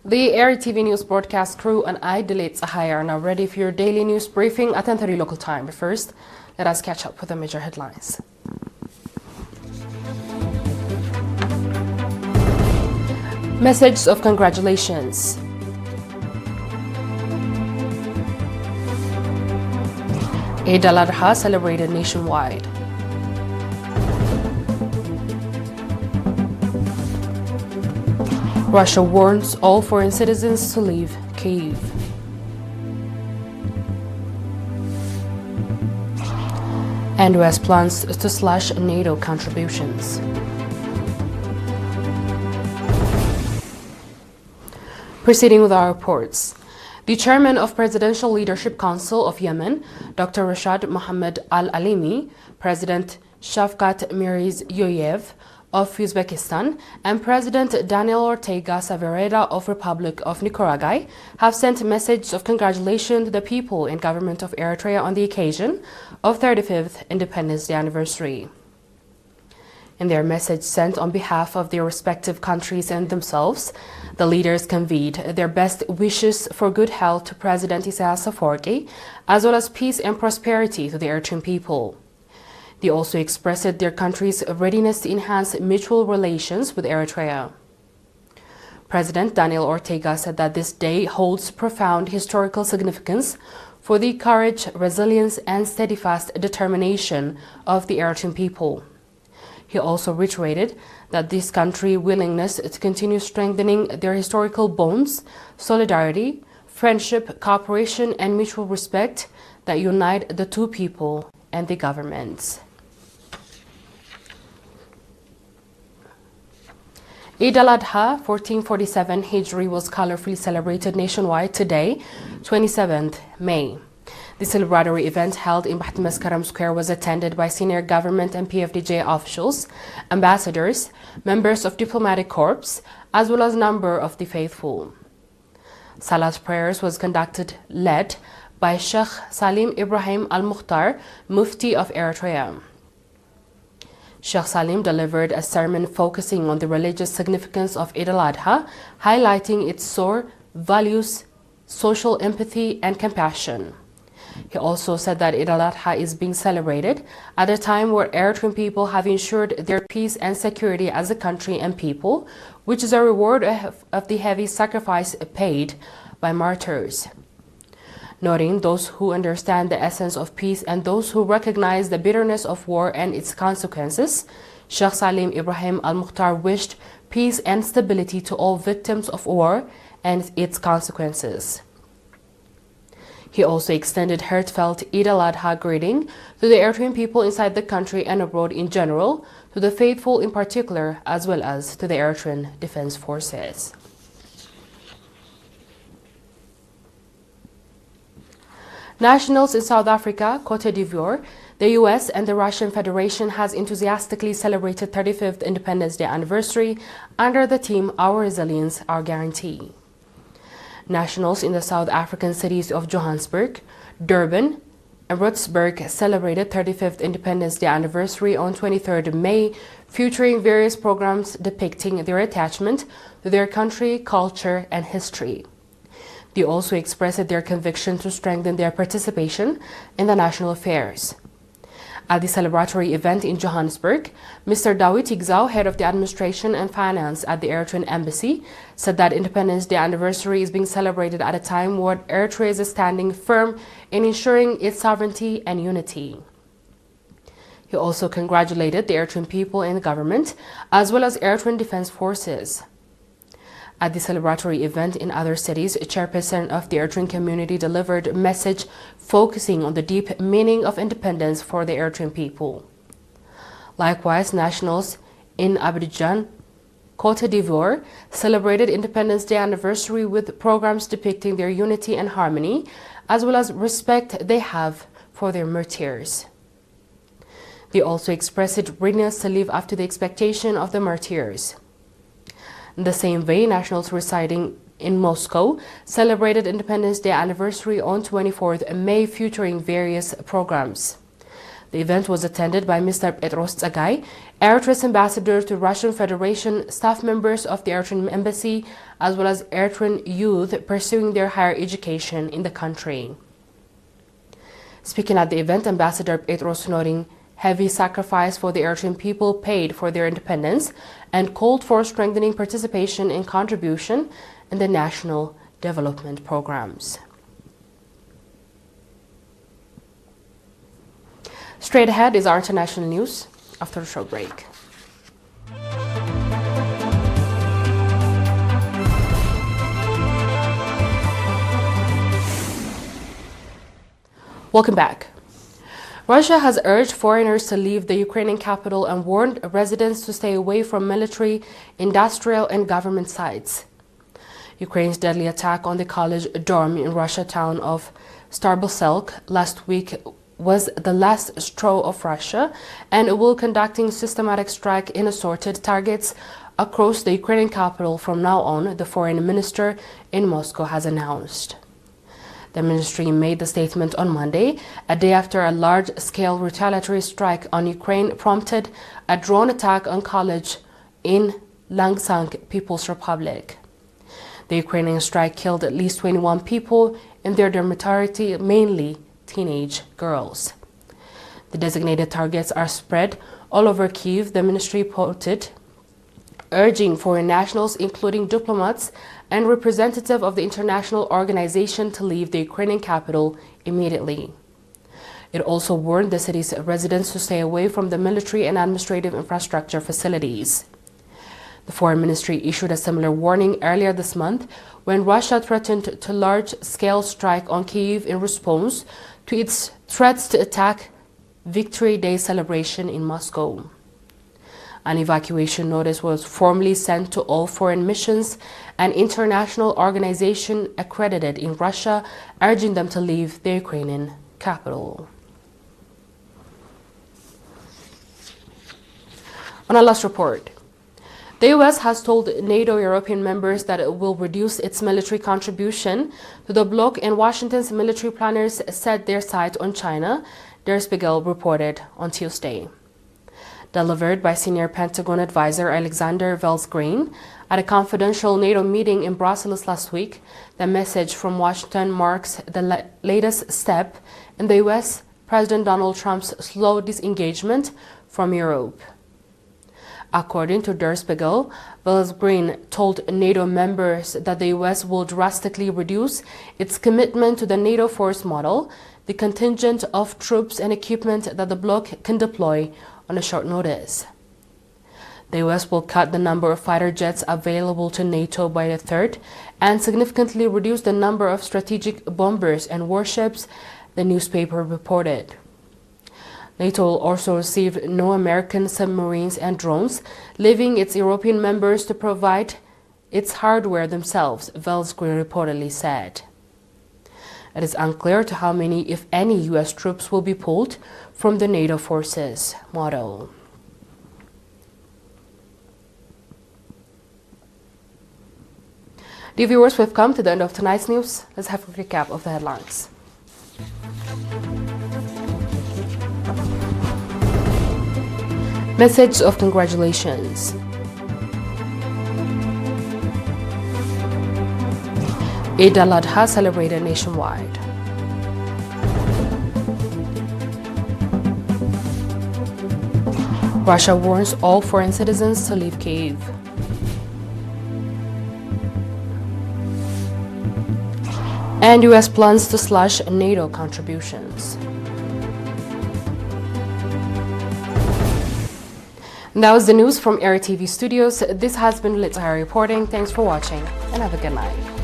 The ERi-TV news broadcast crew and I, Delayed Sahaya, are now ready for your daily news briefing at 10:30 local time. But first, let us catch up with the major headlines. Messages of congratulations. Eid al-Adha celebrated nationwide. Russia warns all foreign citizens to leave Kyiv. And US plans to slash NATO contributions. Proceeding with our reports. The chairman of Presidential Leadership Council of Yemen, Dr. Rashad Mohammed Al-Alimi, President Shavkat Mirziyoyev of Uzbekistan, and President Daniel Ortega Savereda of Republic of Nicaragua have sent messages of congratulations to the people and government of Eritrea on the occasion of 35th Independence Day anniversary. In their message sent on behalf of their respective countries and themselves, the leaders conveyed their best wishes for good health to President Isaias Afwerki, as well as peace and prosperity to the Eritrean people. They also expressed their country's readiness to enhance mutual relations with Eritrea. President Daniel Ortega said that this day holds profound historical significance for the courage, resilience, and steadfast determination of the Eritrean people. He also reiterated that this country's willingness to continue strengthening their historical bonds, solidarity, friendship, cooperation, and mutual respect that unite the two people and the governments. Eid al-Adha 1447 Hijri was colorfully celebrated nationwide today, 27th May. The celebratory event held in Baht Maskaram Square was attended by senior government and PFDJ officials, ambassadors, members of diplomatic corps, as well as a number of the faithful. Salat prayers was conducted led by Sheikh Salim Ibrahim Al-Mukhtar, Mufti of Eritrea. Sheikh Salim delivered a sermon focusing on the religious significance of Eid al-Adha, highlighting its core values, social empathy, and compassion. He also said that Eid al-Adha is being celebrated at a time where Eritrean people have ensured their peace and security as a country and people, which is a reward of the heavy sacrifice paid by martyrs. Noting those who understand the essence of peace and those who recognize the bitterness of war and its consequences, Sheikh Salim Ibrahim Al-Mukhtar wished peace and stability to all victims of war and its consequences. He also extended heartfelt Eid al-Adha greeting to the Eritrean people inside the country and abroad in general, to the faithful in particular, as well as to the Eritrean Defense Forces. Nationals in South Africa, Cote d'Ivoire, the US, and the Russian Federation has enthusiastically celebrated 35th Independence Day anniversary under the theme Our Resilience, Our Guarantee. Nationals in the South African cities of Johannesburg, Durban, and Roodsburg celebrated 35th Independence Day anniversary on 23rd May, featuring various programs depicting their attachment to their country, culture, and history. They also expressed their conviction to strengthen their participation in the national affairs. At the celebratory event in Johannesburg, Mr. Dawit Igzau, head of the administration and finance at the Eritrean Embassy, said that Independence Day anniversary is being celebrated at a time where Eritrea is standing firm in ensuring its sovereignty and unity. He also congratulated the Eritrean people and the government, as well as Eritrean Defense Forces. At the celebratory event in other cities, a chairperson of the Eritrean community delivered a message focusing on the deep meaning of independence for the Eritrean people. Likewise, nationals in Abidjan, Cote d'Ivoire, celebrated Independence Day anniversary with programs depicting their unity and harmony, as well as respect they have for their martyrs. They also expressed readiness to live up to the expectation of the martyrs. In the same way, nationals residing in Moscow celebrated Independence Day anniversary on 24th May, featuring various programs. The event was attended by Mr. Petros Tsagay, Eritrea's ambassador to Russian Federation, staff members of the Eritrean embassy, as well as Eritrean youth pursuing their higher education in the country. Speaking at the event, Ambassador Petros noting heavy sacrifice for the Eritrean people paid for their independence and called for strengthening participation and contribution in the national development programs. Straight ahead is our international news after a short break. Welcome back. Russia has urged foreigners to leave the Ukrainian capital and warned residents to stay away from military, industrial, and government sites. Ukraine's deadly attack on the college dorm in Russia town of Staroselk last week was the last straw of Russia, and it will conducting systematic strike in assorted targets across the Ukrainian capital from now on, the foreign minister in Moscow has announced. The ministry made the statement on Monday, a day after a large-scale retaliatory strike on Ukraine prompted a drone attack on college in Luhansk People's Republic. The Ukrainian strike killed at least 21 people, in their majority mainly teenage girls. The designated targets are spread all over Kyiv, the ministry quoted, urging foreign nationals, including diplomats and representatives of the international organization, to leave the Ukrainian capital immediately. It also warned the city's residents to stay away from the military and administrative infrastructure facilities. The foreign ministry issued a similar warning earlier this month when Russia threatened to large-scale strike on Kyiv in response to its threats to attack Victory Day celebration in Moscow. An evacuation notice was formally sent to all foreign missions and international organizations accredited in Russia, urging them to leave the Ukrainian capital. On our last report, the U.S. has told NATO European members that it will reduce its military contribution to the bloc, and Washington's military planners set their sights on China, Der Spiegel reported on Tuesday. Delivered by senior Pentagon advisor Alexander Vels-Green at a confidential NATO meeting in Brussels last week, the message from Washington marks the latest step in the U.S. President Donald Trump's slow disengagement from Europe. According to Der Spiegel, Vels-Green told NATO members that the U.S. will drastically reduce its commitment to the NATO force model, the contingent of troops and equipment that the bloc can deploy on a short notice. The U.S. will cut the number of fighter jets available to NATO by a third and significantly reduce the number of strategic bombers and warships, the newspaper reported. NATO will also receive no American submarines and drones, leaving its European members to provide its hardware themselves, Vels-Green reportedly said. It is unclear to how many, if any, U.S. troops will be pulled from the NATO forces model. Dear viewers, we've come to the end of tonight's news. Let's have a recap of the headlines. Message of congratulations. Eid al-Adha celebrated nationwide. Russia warns all foreign citizens to leave Kyiv. And U.S. plans to slash NATO contributions. And that was the news from ERi-TV studios. This has been ERi reporting. Thanks for watching and have a good night.